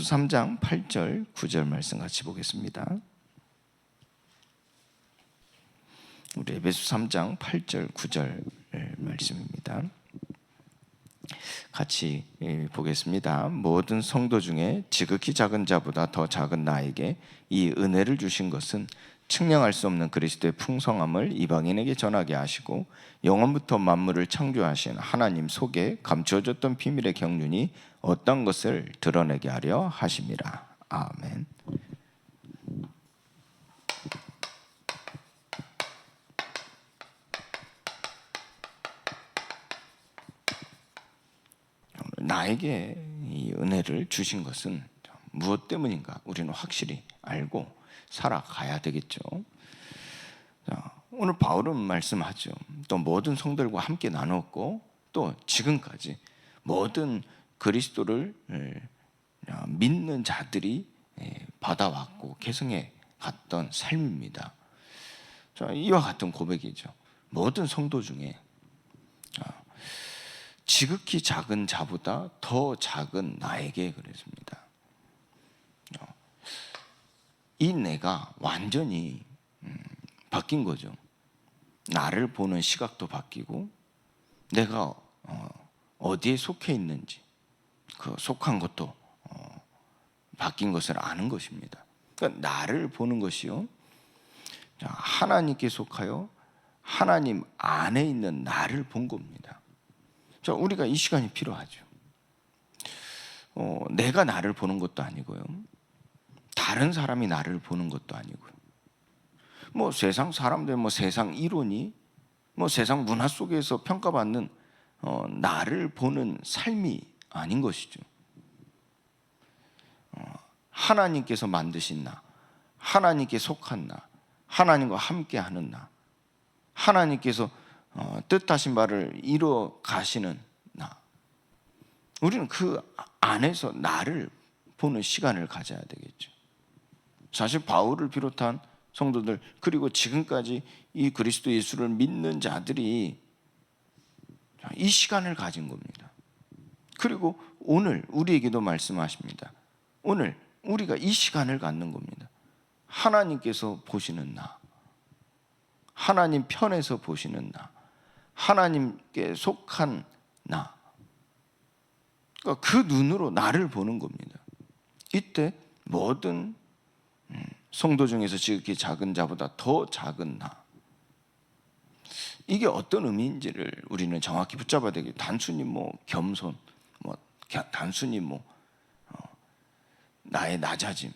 3장 8절 9절 말씀 같이 보겠습니다. 우리 에베소 3장 8절 9절 말씀입니다. 같이 보겠습니다. 모든 성도 중에 지극히 작은 자보다 더 작은 나에게 이 은혜를 주신 것은 측량할 수 없는 그리스도의 풍성함을 이방인에게 전하게 하시고 영원부터 만물을 창조하신 하나님 속에 감추어졌던 비밀의 경륜이 어떤 것을 드러내게 하려 하심이라. 아멘. 나에게 이 은혜를 주신 것은 무엇 때문인가? 우리는 확실히 알고 살아가야 되겠죠. 오늘 바울은 말씀하죠. 또 모든 성들과 함께 나눴고 또 지금까지 모든 그리스도를 믿는 자들이 받아왔고 계승해 갔던 삶입니다. 이와 같은 고백이죠. 모든 성도 중에 지극히 작은 자보다 더 작은 나에게 그랬습니다. 이 내가 완전히 바뀐 거죠. 나를 보는 시각도 바뀌고 내가 어디에 속해 있는지 그 속한 것도 바뀐 것을 아는 것입니다. 그러니까 나를 보는 것이요, 하나님께 속하여 하나님 안에 있는 나를 본 겁니다. 우리가 이 시간이 필요하죠. 내가 나를 보는 것도 아니고요, 다른 사람이 나를 보는 것도 아니고요, 세상 사람들, 세상 이론이, 세상 문화 속에서 평가받는 나를 보는 삶이 아닌 것이죠. 하나님께서 만드신 나, 하나님께 속한 나, 하나님과 함께하는 나, 하나님께서 뜻하신 바를 이루어 가시는 나, 우리는 그 안에서 나를 보는 시간을 가져야 되겠죠. 사실 바울을 비롯한 성도들, 그리고 지금까지 이 그리스도 예수를 믿는 자들이 이 시간을 가진 겁니다. 그리고 오늘 우리에게도 말씀하십니다. 오늘 우리가 이 시간을 갖는 겁니다. 하나님께서 보시는 나, 하나님 편에서 보시는 나, 하나님께 속한 나, 그러니까 그 눈으로 나를 보는 겁니다. 이때 모든 성도 중에서 지극히 작은 자보다 더 작은 나, 이게 어떤 의미인지를 우리는 정확히 붙잡아야 되겠죠. 단순히 겸손, 단순히 나의 낮아짐,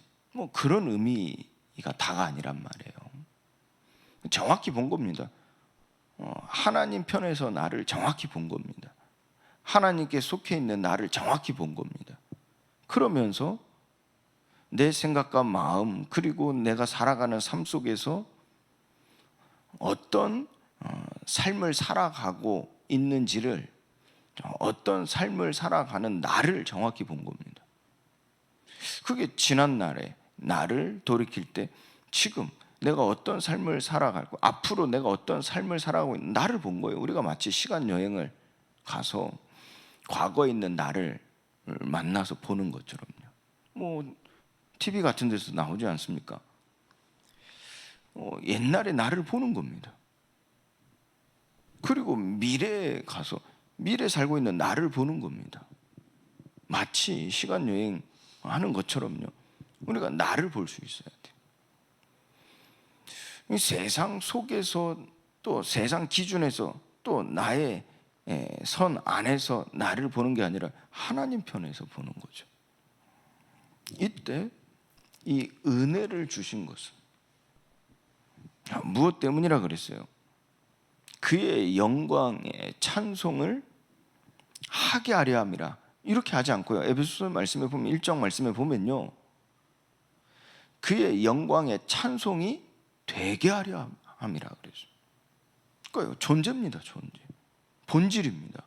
그런 의미가 다가 아니란 말이에요. 정확히 본 겁니다. 하나님 편에서 나를 정확히 본 겁니다. 하나님께 속해 있는 나를 정확히 본 겁니다. 그러면서 내 생각과 마음, 그리고 내가 살아가는 삶 속에서 어떤 삶을 살아가고 있는지를, 어떤 삶을 살아가는 나를 정확히 본 겁니다. 그게 지난날에 나를 돌이킬 때 지금 내가 어떤 삶을 살아가고 앞으로 내가 어떤 삶을 살아가고 있는 나를 본 거예요. 우리가 마치 시간 여행을 가서 과거에 있는 나를 만나서 보는 것처럼요. TV 같은 데서 나오지 않습니까? 옛날에 나를 보는 겁니다. 그리고 미래에 가서 미래에 살고 있는 나를 보는 겁니다. 마치 시간 여행 하는 것처럼요, 우리가 나를 볼 수 있어야 돼요. 이 세상 속에서, 또 세상 기준에서, 또 나의 선 안에서 나를 보는 게 아니라 하나님 편에서 보는 거죠. 이때 이 은혜를 주신 것은 무엇 때문이라 그랬어요? 그의 영광의 찬송을 하게 하려 함이라. 이렇게 하지 않고요, 에베소서 말씀에 보면 1장 말씀에 보면요, 그의 영광의 찬송이 되게 하려 함이라 그랬어요. 그러니까 존재입니다. 존재, 본질입니다.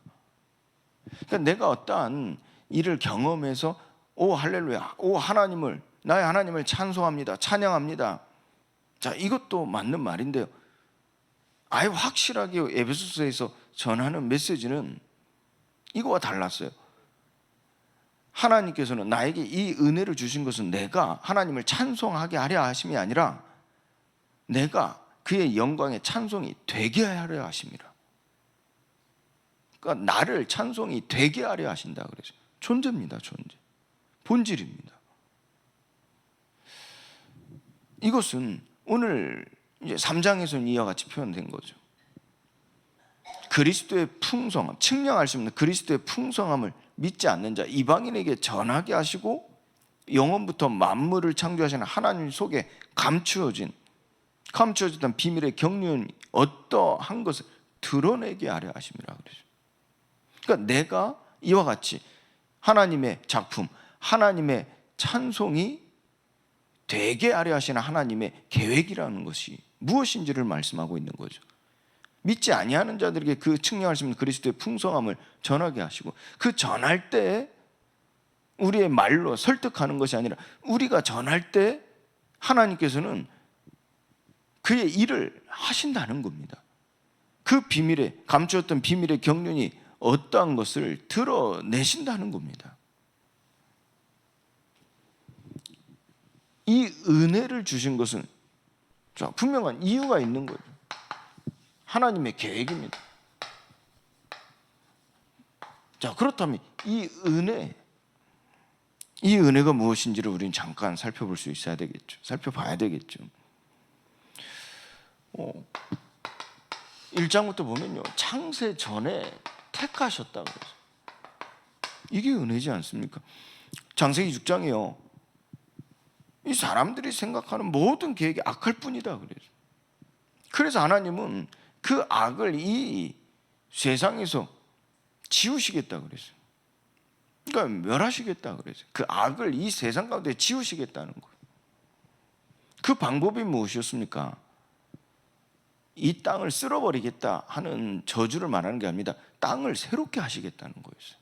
그러니까 내가 어떠한 일을 경험해서 오 할렐루야, 오 하나님을, 나의 하나님을 찬송합니다, 찬양합니다, 자, 이것도 맞는 말인데요, 아예 확실하게 에베소서에서 전하는 메시지는 이거와 달랐어요. 하나님께서는 나에게 이 은혜를 주신 것은 내가 하나님을 찬송하게 하려 하심이 아니라 내가 그의 영광의 찬송이 되게 하려 하심이라. 그러니까 나를 찬송이 되게 하려 하신다 그래서 존재입니다. 존재. 본질입니다. 이것은 오늘 이제 3장에서는 이와 같이 표현된 거죠. 그리스도의 풍성함, 측량할 수 없는 그리스도의 풍성함을 믿지 않는 자, 이방인에게 전하게 하시고 영원부터 만물을 창조하시는 하나님 속에 감추어졌던 비밀의 경륜이 어떠한 것을 드러내게 하려 하심이라 그러죠. 그러니까 내가 이와 같이 하나님의 작품, 하나님의 찬송이 되게 하려 하시는 하나님의 계획이라는 것이 무엇인지를 말씀하고 있는 거죠. 믿지 아니하는 자들에게 그 측량할 수 없는 그리스도의 풍성함을 전하게 하시고, 그 전할 때 우리의 말로 설득하는 것이 아니라 우리가 전할 때 하나님께서는 그의 일을 하신다는 겁니다. 그 비밀에 감추었던 비밀의 경륜이 어떠한 것을 드러내신다는 겁니다. 이 은혜를 주신 것은 분명한 이유가 있는 거죠. 하나님의 계획입니다. 자, 그렇다면 이 은혜가 무엇인지를 우리는 잠깐 살펴볼 수 있어야 되겠죠. 살펴봐야 되겠죠. 1장부터 보면요, 창세 전에 택하셨다고 그래서 이게 은혜지 않습니까? 창세기 6장이요, 이 사람들이 생각하는 모든 계획이 악할 뿐이다 그래서. 그래서 하나님은 그 악을 이 세상에서 지우시겠다 그랬어요. 그러니까 멸하시겠다 그랬어요. 그 악을 이 세상 가운데 지우시겠다는 거예요. 그 방법이 무엇이었습니까? 이 땅을 쓸어버리겠다 하는 저주를 말하는 게 아닙니다. 땅을 새롭게 하시겠다는 거였어요.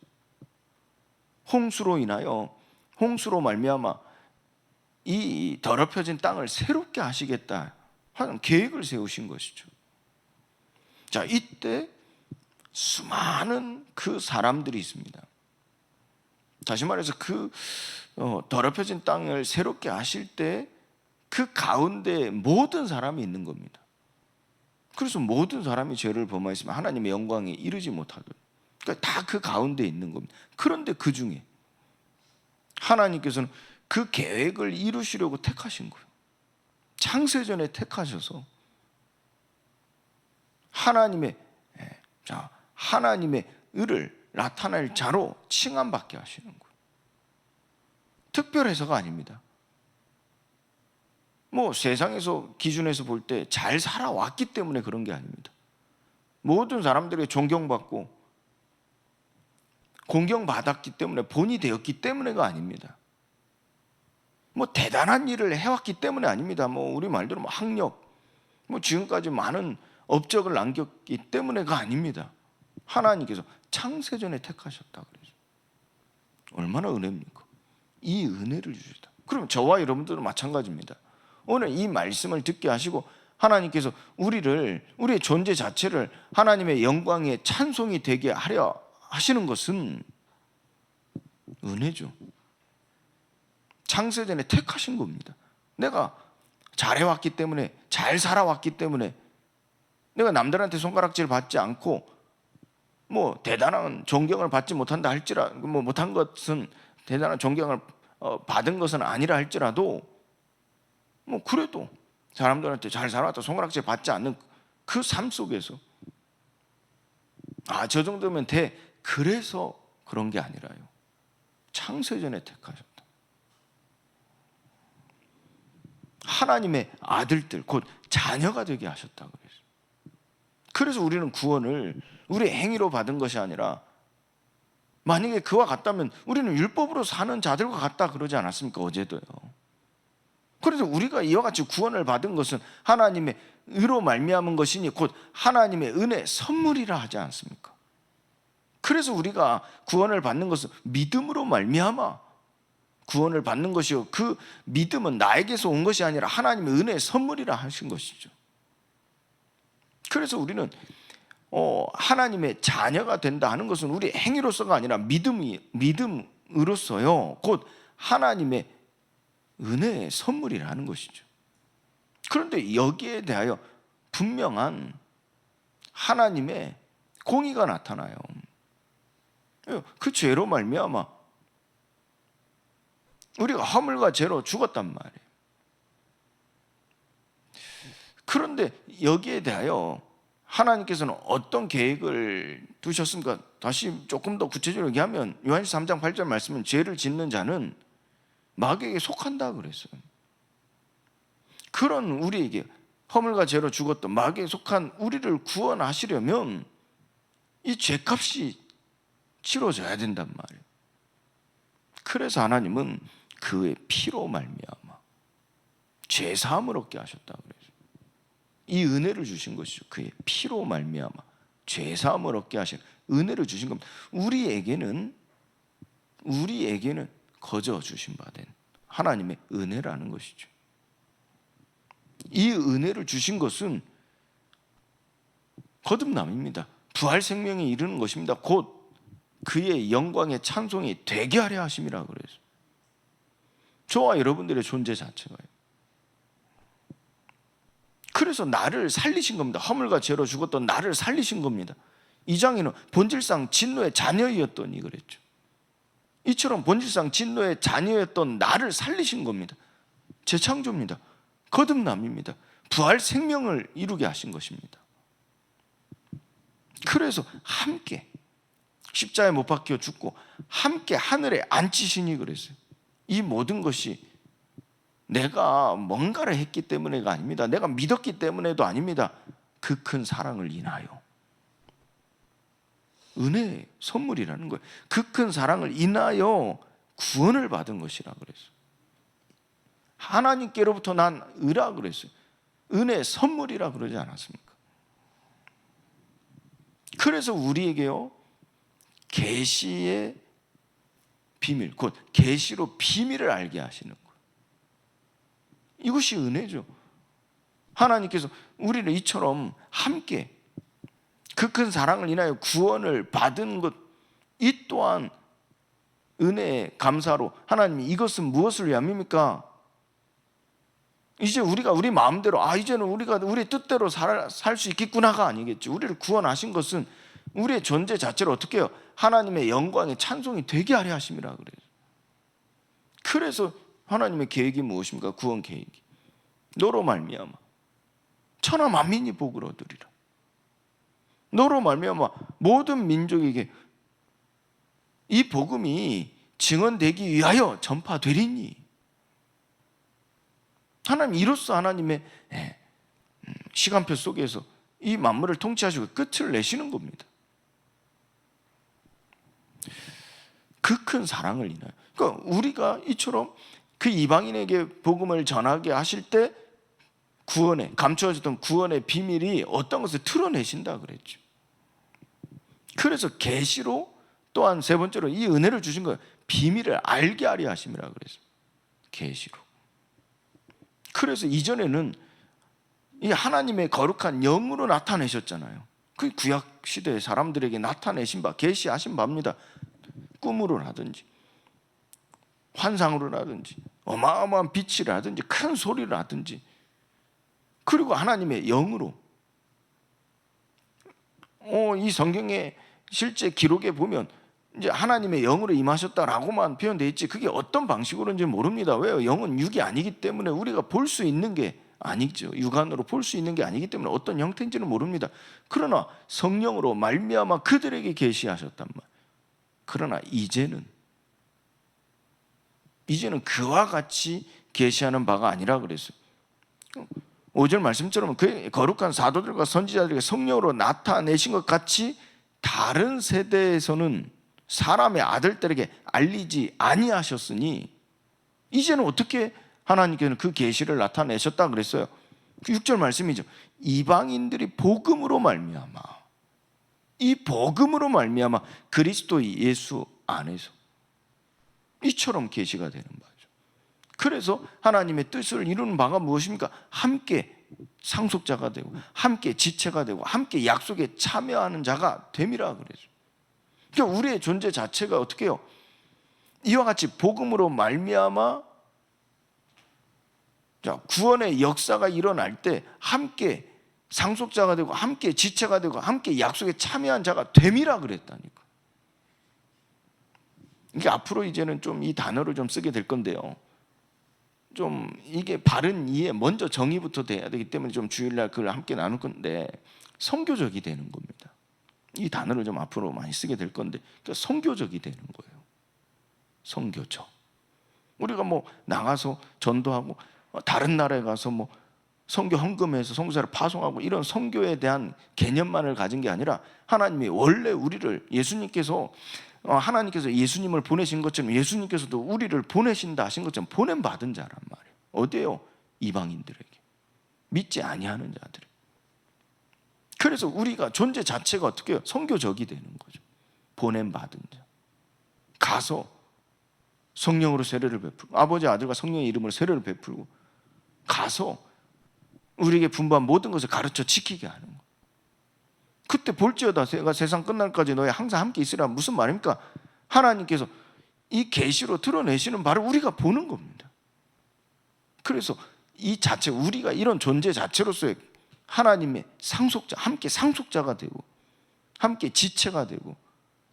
홍수로 말미암아 이 더럽혀진 땅을 새롭게 하시겠다 하는 계획을 세우신 것이죠. 자, 이때 수많은 그 사람들이 있습니다. 다시 말해서 그 더럽혀진 땅을 새롭게 하실 때 그 가운데 모든 사람이 있는 겁니다. 그래서 모든 사람이 죄를 범하였으면 하나님의 영광에 이르지 못하도록, 그러니까 다 그 가운데 있는 겁니다. 그런데 그 중에 하나님께서는 그 계획을 이루시려고 택하신 거예요. 창세전에 택하셔서 하나님의 의를 나타낼 자로 칭함받게 하시는 거예요. 특별해서가 아닙니다. 세상에서 기준에서 볼 때 잘 살아왔기 때문에 그런 게 아닙니다. 모든 사람들에게 존경받고 공경받았기 때문에, 본이 되었기 때문에가 아닙니다. 대단한 일을 해왔기 때문에 아닙니다. 우리 말대로 학력, 지금까지 많은 업적을 남겼기 때문에가 아닙니다. 하나님께서 창세전에 택하셨다 그래서. 얼마나 은혜입니까? 이 은혜를 주시다. 그럼 저와 여러분들은 마찬가지입니다. 오늘 이 말씀을 듣게 하시고 하나님께서 우리의 존재 자체를 하나님의 영광의 찬송이 되게 하려 하시는 것은 은혜죠. 창세전에 택하신 겁니다. 내가 잘해왔기 때문에, 잘 살아왔기 때문에, 내가 남들한테 손가락질 받지 않고 대단한 존경을 받지 못한다 할지라도, 못한 것은 대단한 존경을 받은 것은 아니라 할지라도, 그래도 사람들한테 잘 살아왔다 손가락질 받지 않는 그 삶 속에서 저 정도면 돼, 그래서 그런 게 아니라요, 창세전에 택하셨다. 하나님의 아들들, 곧 자녀가 되게 하셨다 그래서. 그래서 우리는 구원을 우리의 행위로 받은 것이 아니라, 만약에 그와 같다면 우리는 율법으로 사는 자들과 같다 그러지 않았습니까? 어제도요. 그래서 우리가 이와 같이 구원을 받은 것은 하나님의 의로 말미암은 것이니 곧 하나님의 은혜 선물이라 하지 않습니까? 그래서 우리가 구원을 받는 것은 믿음으로 말미암아 구원을 받는 것이요, 그 믿음은 나에게서 온 것이 아니라 하나님의 은혜의 선물이라 하신 것이죠. 그래서 우리는 하나님의 자녀가 된다 하는 것은 우리 행위로서가 아니라 믿음으로 생명으로서요 곧 하나님의 은혜의 선물이라는 것이죠. 그런데 여기에 대하여 분명한 하나님의 공의가 나타나요. 그 죄로 말미암아 우리가 허물과 죄로 죽었단 말이에요. 그런데 여기에 대하여 하나님께서는 어떤 계획을 두셨습니까? 다시 조금 더 구체적으로 얘기하면 요한일서 3장 8절 말씀은 죄를 짓는 자는 마귀에게 속한다 그랬어요. 그런 우리에게 허물과 죄로 죽었던 마귀에 속한 우리를 구원하시려면 이 죄값이 치러져야 된단 말이에요. 그래서 하나님은 그의 피로 말미암아 죄사함을 얻게 하셨다 그래요. 이 은혜를 주신 것이죠. 그의 피로 말미암아 죄사함을 얻게 하신 은혜를 주신 겁니다. 우리에게는 거저 주신 바 된 하나님의 은혜라는 것이죠. 이 은혜를 주신 것은 거듭남입니다. 부활 생명에 이르는 것입니다. 곧 그의 영광의 찬송이 되게 하려 하심이라 그래서 저와 여러분들의 존재 자체가요. 그래서 나를 살리신 겁니다. 허물과 죄로 죽었던 나를 살리신 겁니다. 2장에는 본질상 진노의 자녀이었더니 그랬죠. 이처럼 본질상 진노의 자녀였던 나를 살리신 겁니다. 재창조입니다. 거듭남입니다. 부활 생명을 이루게 하신 것입니다. 그래서 함께 십자가에 못 박혀 죽고 함께 하늘에 앉히시니 그랬어요. 이 모든 것이 내가 뭔가를 했기 때문에가 아닙니다. 내가 믿었기 때문에도 아닙니다. 그 큰 사랑을 인하여 은혜의 선물이라는 거예요. 그 큰 사랑을 인하여 구원을 받은 것이라 그랬어요. 하나님께로부터 난 의라 그랬어요. 은혜의 선물이라 그러지 않았습니까? 그래서 우리에게요 계시의 비밀, 곧 계시로 비밀을 알게 하시는 거예요. 이것이 은혜죠. 하나님께서 우리를 이처럼 함께 그 큰 사랑을 인하여 구원을 받은 것, 이 또한 은혜의 감사로 하나님이 이것은 무엇을 위함입니까? 이제 우리가 우리 마음대로 이제는 우리가 우리 뜻대로 살 수 있겠구나가 아니겠죠. 우리를 구원하신 것은 우리의 존재 자체를 어떻게 해요? 하나님의 영광의 찬송이 되게 하려 하심이라 그래요. 그래서 하나님의 계획이 무엇입니까? 구원 계획이 너로 말미암아 천하 만민이 복을 얻으리라. 너로 말미암아 모든 민족에게 이 복음이 증언되기 위하여 전파되리니. 하나님 이로써 하나님의 시간표 속에서 이 만물을 통치하시고 끝을 내시는 겁니다. 그 큰 사랑을 인하여. 그러니까 우리가 이처럼 그 이방인에게 복음을 전하게 하실 때 구원의 감추어졌던 구원의 비밀이 어떤 것을 드러내신다 그랬죠. 그래서 계시로 또한 세 번째로 이 은혜를 주신 거예요. 비밀을 알게 하려 하심이라 그랬어요. 계시로. 그래서 이전에는 이 하나님의 거룩한 영으로 나타내셨잖아요. 그 구약 시대의 사람들에게 나타내신 바, 계시하신 바입니다. 꿈으로라든지 환상으로라든지 어마어마한 빛이라든지 큰 소리라든지 그리고 하나님의 영으로 이 성경의 실제 기록에 보면 이제 하나님의 영으로 임하셨다라고만 표현되어 있지 그게 어떤 방식으로인지 모릅니다. 왜요? 영은 육이 아니기 때문에 우리가 볼 수 있는 게 아니죠. 육안으로 볼 수 있는 게 아니기 때문에 어떤 형태인지는 모릅니다. 그러나 성령으로 말미암아 그들에게 계시하셨단 말. 그러나 이제는 그와 같이 계시하는 바가 아니라 그랬어요. 5절 말씀처럼 그 거룩한 사도들과 선지자들에게 성령으로 나타내신 것 같이 다른 세대에서는 사람의 아들들에게 알리지 아니하셨으니 이제는 어떻게 하나님께서는 그 계시를 나타내셨다 그랬어요. 6절 말씀이죠. 이방인들이 복음으로 말미암아 이 복음으로 말미암아 그리스도 예수 안에서 이처럼 계시가 되는 바죠. 그래서 하나님의 뜻을 이루는 바가 무엇입니까? 함께 상속자가 되고 함께 지체가 되고 함께 약속에 참여하는 자가 됨이라 그래요. 그러니까 우리의 존재 자체가 어떻게 해요? 이와 같이 복음으로 말미암아 구원의 역사가 일어날 때 함께 상속자가 되고 함께 지체가 되고 함께 약속에 참여한 자가 됨이라 그랬다니까. 이게 앞으로 이제는 좀 이 단어를 좀 쓰게 될 건데요, 좀 이게 바른 이해, 먼저 정의부터 돼야 되기 때문에 좀 주일날 그걸 함께 나눌 건데, 선교적이 되는 겁니다. 이 단어를 좀 앞으로 많이 쓰게 될 건데, 그러니까 선교적이 되는 거예요. 선교적. 우리가 뭐 나가서 전도하고 다른 나라에 가서 뭐 선교 헌금해서 선교사를 파송하고 이런 선교에 대한 개념만을 가진 게 아니라, 하나님이 원래 우리를, 하나님께서 예수님을 보내신 것처럼 예수님께서도 우리를 보내신다 하신 것처럼 보냄받은 자란 말이에요. 어디에요? 이방인들에게, 믿지 아니하는 자들에게. 그래서 우리가 존재 자체가 어떻게 해요? 선교적이 되는 거죠. 보냄받은 자. 가서 성령으로 세례를 베풀고, 아버지 아들과 성령의 이름으로 세례를 베풀고, 가서 우리에게 분부한 모든 것을 가르쳐 지키게 하는 거예요. 그때 볼지어다 내가 세상 끝날까지 너희 항상 함께 있으라. 무슨 말입니까? 하나님께서 이 계시로 드러내시는 바를 우리가 보는 겁니다. 그래서 이 자체, 우리가 이런 존재 자체로서의 하나님의 상속자, 함께 상속자가 되고 함께 지체가 되고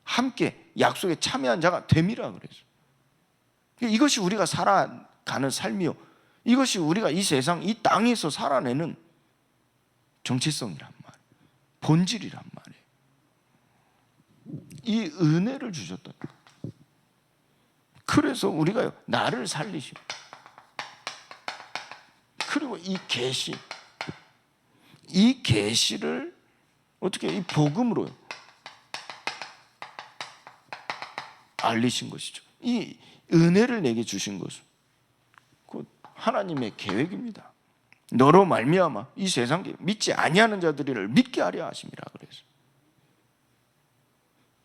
함께 약속에 참여한 자가 됨이라 그랬어요. 이것이 우리가 살아가는 삶이요, 이것이 우리가 이 세상, 이 땅에서 살아내는 정체성이란 말이에요. 본질이란 말이에요. 이 은혜를 주셨다. 그래서 우리가 나를 살리시고, 그리고 이 계시, 이 계시를 어떻게 이 복음으로 알리신 것이죠. 이 은혜를 내게 주신 것은 곧 하나님의 계획입니다. 너로 말미암아 이 세상에 믿지 아니하는 자들을 믿게 하려 하심이라 그래서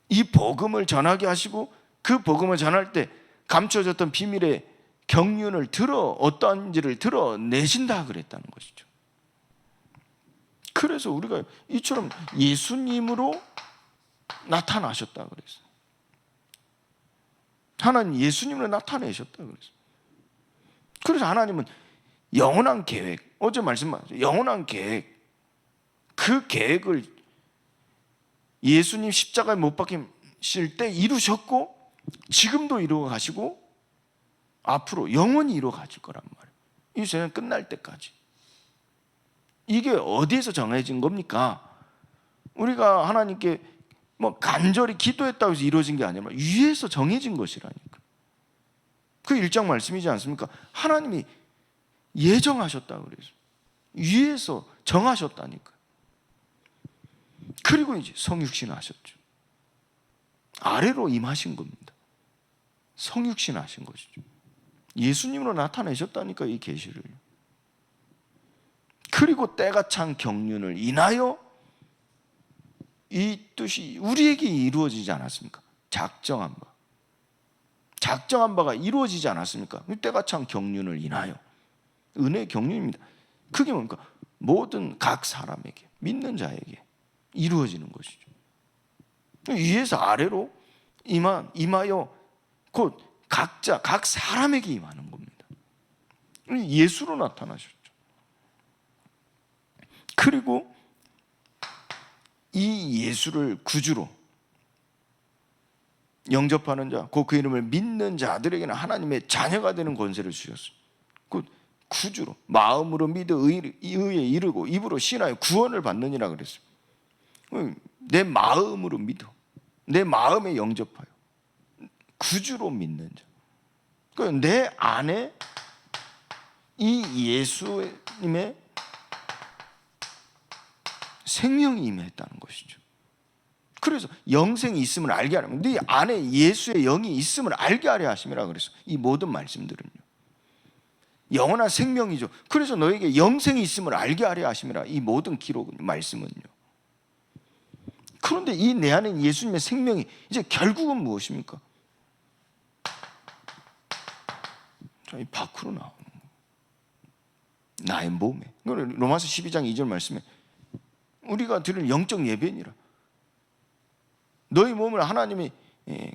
이 복음을 전하게 하시고, 그 복음을 전할 때 감춰졌던 비밀의 경륜을 어떠한지를 드러내신다 그랬다는 것이죠. 그래서 우리가 이처럼 예수님으로 나타나셨다 그랬어요. 하나님 예수님으로 나타내셨다 그랬어요. 그래서 하나님은 영원한 계획, 어제 말씀하셨죠. 영원한 계획, 그 계획을 예수님 십자가에 못 박히실 때 이루셨고, 지금도 이루어 가시고 앞으로 영원히 이루어 가실 거란 말이에요. 이 세상 끝날 때까지. 이게 어디에서 정해진 겁니까? 우리가 하나님께 뭐 간절히 기도했다고 해서 이루어진 게 아니라 위에서 정해진 것이라니까. 그 1장 말씀이지 않습니까? 하나님이 예정하셨다 그래서 위에서 정하셨다니까. 그리고 이제 성육신 하셨죠. 아래로 임하신 겁니다. 성육신 하신 것이죠. 예수님으로 나타내셨다니까, 이 계시를. 그리고 때가 찬 경륜을 인하여 이 뜻이 우리에게 이루어지지 않았습니까? 작정한 바가 이루어지지 않았습니까? 때가 찬 경륜을 인하여. 은혜의 경륜입니다. 그게 뭡니까? 모든 각 사람에게, 믿는 자에게 이루어지는 것이죠. 위에서 아래로 임하여 곧 각자, 각 사람에게 임하는 겁니다. 예수로 나타나셨죠. 그리고 이 예수를 구주로 영접하는 자, 곧 그 이름을 믿는 자들에게는 하나님의 자녀가 되는 권세를 주셨어요. 곧 구주로, 마음으로 믿어 의에 이르고 입으로 신하여 구원을 받느니라 그랬어요. 내 마음으로 믿어, 내 마음에 영접하여 구주로 믿는 자. 그러니까 내 안에 이 예수님의 생명이 임했다는 것이죠. 그래서 영생이 있음을 알게 하려면 네 안에 예수의 영이 있음을 알게 하려 하심이라 그래서 이 모든 말씀들은요, 영원한 생명이죠. 그래서 너에게 영생이 있음을 알게 하려 하심이라, 이 모든 기록은, 말씀은요. 그런데 이 내 안에 예수님의 생명이 이제 결국은 무엇입니까? 이 밖으로 나오는 거예요. 나의 몸에. 로마서 12장 2절 말씀에 우리가 드릴 영적 예배니라. 너희 몸을 하나님이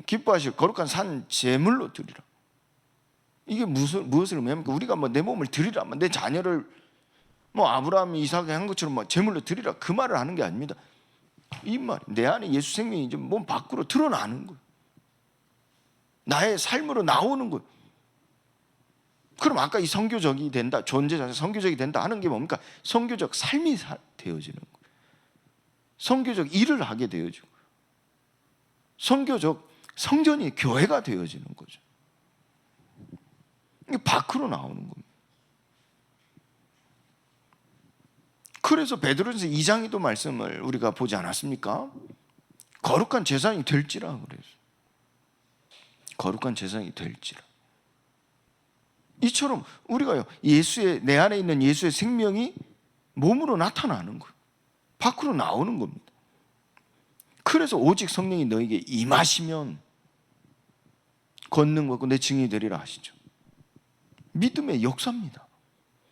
기뻐하실 거룩한 산 제물로 드리라. 이게 무엇을 의미합니까? 우리가 내 몸을 드리라, 내 자녀를 아브라함이 이삭이 한 것처럼 제물로 드리라, 그 말을 하는 게 아닙니다. 이 말, 내 안에 예수 생명이 이제 몸 밖으로 드러나는 거예요. 나의 삶으로 나오는 거예요. 그럼 아까 이 선교적이 된다, 존재 자체 선교적이 된다 하는 게 뭡니까? 선교적 삶이 되어지는 거예요. 선교적 일을 하게 되어지고, 선교적 성전이 교회가 되어지는 거죠. 이게 밖으로 나오는 겁니다. 그래서 베드로전서 2장에도 말씀을 우리가 보지 않았습니까? 거룩한 제사장이 될지라 그래서. 거룩한 제사장이 될지라. 이처럼 우리가요, 내 안에 있는 예수의 생명이 몸으로 나타나는 거예요. 밖으로 나오는 겁니다. 그래서 오직 성령이 너에게 임하시면 권능 받고 내 증인이 되리라 하시죠. 믿음의 역사입니다.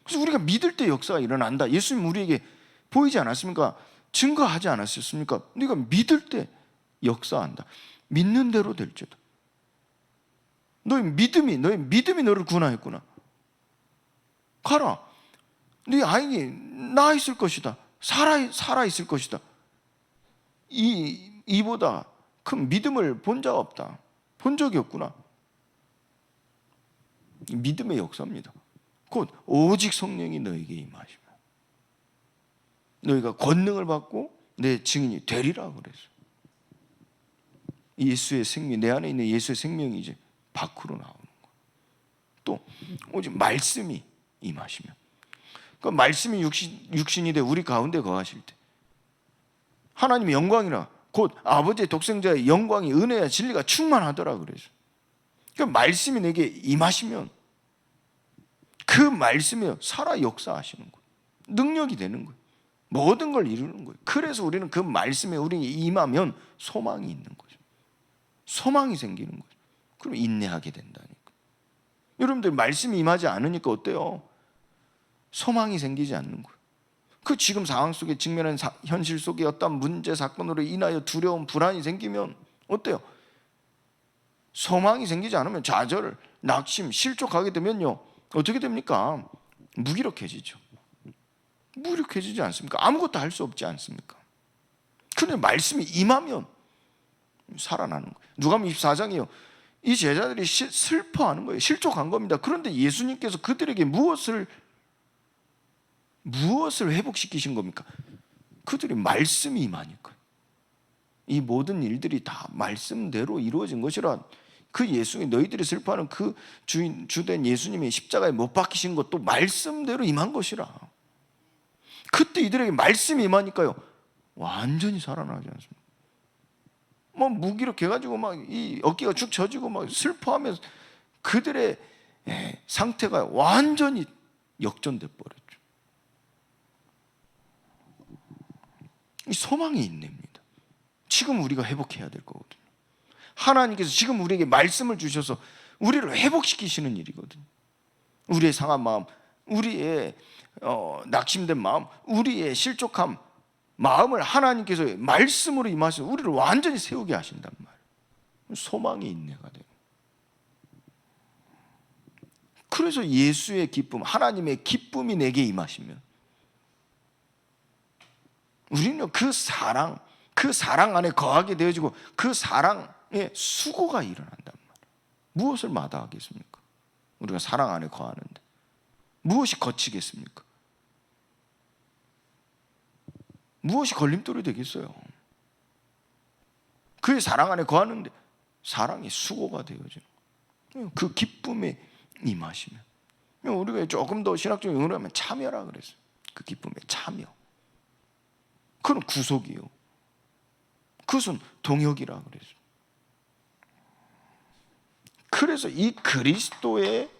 그래서 우리가 믿을 때 역사가 일어난다. 예수님 우리에게 보이지 않았습니까? 증거하지 않았습니까? 네가 믿을 때 역사한다. 믿는 대로 될지도. 너의 믿음이 너를 구원하였구나. 가라. 네 아이니 나 있을 것이다. 살아 있을 것이다. 이보다 큰 믿음을 본 자가 없다. 본 적이 없구나. 믿음의 역사입니다. 곧 오직 성령이 너에게 임하시면 너희가 권능을 받고 내 증인이 되리라 그랬어요. 예수의 생명, 내 안에 있는 예수의 생명이 이제 밖으로 나오는 거예요. 또 오직 말씀이 임하시면, 그 말씀이 육신이 돼 우리 가운데 거하실 때 하나님의 영광이라 곧 아버지의 독생자의 영광이 은혜와 진리가 충만하더라 그래서. 그 말씀이 내게 임하시면 그 말씀이 살아 역사하시는 거예요. 능력이 되는 거예요. 모든 걸 이루는 거예요. 그래서 우리는 그 말씀에 우리에게 임하면 소망이 있는 거죠. 소망이 생기는 거죠. 그럼 인내하게 된다니까. 여러분들 말씀이 임하지 않으니까 어때요? 소망이 생기지 않는 거예요. 그 지금 상황 속에 직면한 현실 속에 어떤 문제 사건으로 인하여 두려움, 불안이 생기면 어때요? 소망이 생기지 않으면 좌절, 낙심, 실족하게 되면요 어떻게 됩니까? 무기력해지죠. 무기력해지지 않습니까? 아무것도 할 수 없지 않습니까? 그런데 말씀이 임하면 살아나는 거예요. 누가복음 24장이요. 이 제자들이 슬퍼하는 거예요. 실족한 겁니다. 그런데 예수님께서 그들에게 무엇을 회복시키신 겁니까? 그들이 말씀이 임하니까. 이 모든 일들이 다 말씀대로 이루어진 것이라. 그 예수님이 너희들이 슬퍼하는 그 주된 예수님이 십자가에 못 박히신 것도 말씀대로 임한 것이라. 그때 이들에게 말씀이 임하니까요 완전히 살아나지 않습니다. 무기력해가지고 이 어깨가 축 처지고 슬퍼하면서 그들의 상태가 완전히 역전돼 버렸죠. 이 소망이 인내입니다. 지금 우리가 회복해야 될 거거든요. 하나님께서 지금 우리에게 말씀을 주셔서 우리를 회복시키시는 일이거든요. 우리의 상한 마음, 우리의 낙심된 마음, 우리의 실족함 마음을 하나님께서 말씀으로 임하셔서 우리를 완전히 세우게 하신단 말이에요. 소망이 인내가 돼요. 그래서 예수의 기쁨, 하나님의 기쁨이 내게 임하시면 우리는 그 사랑 안에 거하게 되어지고 그 사랑의 수고가 일어난단 말이에요. 무엇을 마다하겠습니까? 우리가 사랑 안에 거하는데 무엇이 거치겠습니까? 무엇이 걸림돌이 되겠어요? 그의 사랑 안에 거하는데 사랑이 수고가 되어지는 거예요. 그 기쁨에 임하시면 우리가 조금 더 신학적인 용어로 하면 참여라 그랬어요. 그 기쁨에 참여. 그건 구속이요. 그것은 동역이라 그랬어요. 그래서 이 그리스도의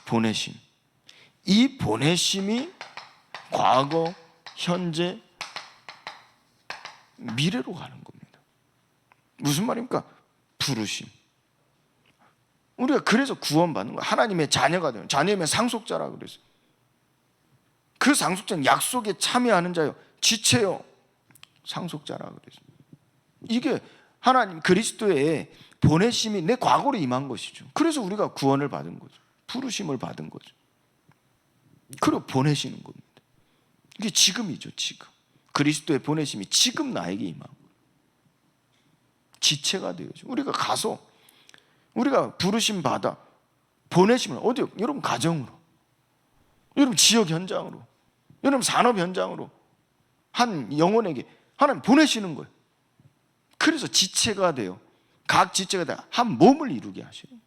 보내심, 이 보내심이 과거, 현재, 미래로 가는 겁니다. 무슨 말입니까? 부르심. 우리가 그래서 구원받는 거예요. 하나님의 자녀가 되는, 자녀면 상속자라 그랬어요. 그 상속자는 약속에 참여하는 자요, 지체요, 상속자라 그랬어요. 이게 하나님 그리스도의 보내심이 내 과거로 임한 것이죠. 그래서 우리가 구원을 받은 거죠. 부르심을 받은 거죠. 그리고 보내시는 겁니다. 이게 지금이죠. 지금 그리스도의 보내심이 지금 나에게 임한 거예요. 지체가 되어죠. 우리가 가서 우리가 부르심 받아 보내심을 어디요? 여러분 가정으로, 여러분 지역 현장으로, 여러분 산업 현장으로 한 영혼에게 하나님 보내시는 거예요. 그래서 지체가 돼요. 각 지체가 다 한 몸을 이루게 하시는 거예요.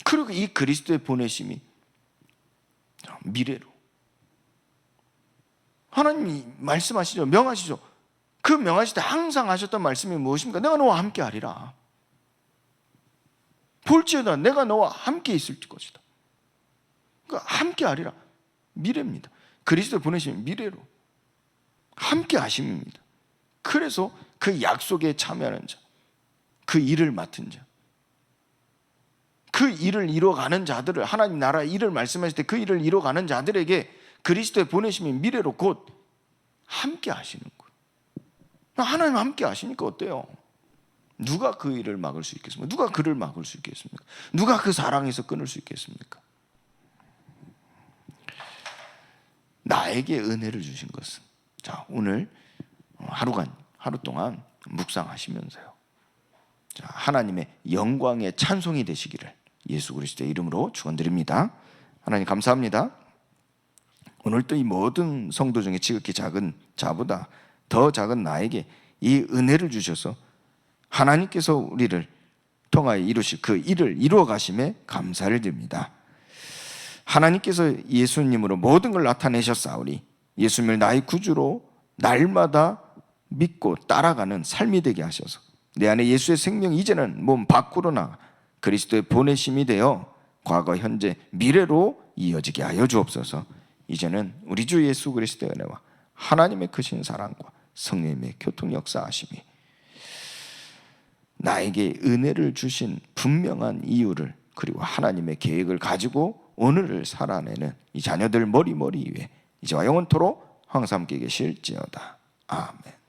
그리고 이 그리스도의 보내심이 미래로 하나님이 말씀하시죠. 명하시죠. 그 명하실 때 항상 하셨던 말씀이 무엇입니까? 내가 너와 함께 하리라. 볼지어다 내가 너와 함께 있을 것이다. 그러니까 함께 하리라. 미래입니다. 그리스도의 보내심이 미래로 함께 하심입니다. 그래서 그 약속에 참여하는 자, 그 일을 맡은 자, 그 일을 이뤄가는 자들을, 하나님 나라 일을 말씀하실 때 그 일을 이뤄가는 자들에게 그리스도의 보내심이 미래로 곧 함께 하시는 거예요. 하나님 함께 하시니까 어때요? 누가 그 일을 막을 수 있겠습니까? 누가 그를 막을 수 있겠습니까? 누가 그 사랑에서 끊을 수 있겠습니까? 나에게 은혜를 주신 것은, 자, 오늘 하루 동안 묵상하시면서요, 자, 하나님의 영광의 찬송이 되시기를 예수 그리스도의 이름으로 축원드립니다. 하나님 감사합니다. 오늘 또 이 모든 성도 중에 지극히 작은 자보다 더 작은 나에게 이 은혜를 주셔서 하나님께서 우리를 통하여 이루실 그 일을 이루어 가심에 감사를 드립니다. 하나님께서 예수님으로 모든 걸 나타내셨사오니 예수님을 나의 구주로 날마다 믿고 따라가는 삶이 되게 하셔서 내 안에 예수의 생명이 이제는 몸 밖으로 나가 그리스도의 보내심이 되어 과거, 현재, 미래로 이어지게 하여 주옵소서. 이제는 우리 주 예수 그리스도의 은혜와 하나님의 크신 사랑과 성령님의 교통 역사하심이 나에게 은혜를 주신 분명한 이유를, 그리고 하나님의 계획을 가지고 오늘을 살아내는 이 자녀들 머리 위에 이제와 영원토록 항상 함께 계실지어다. 아멘.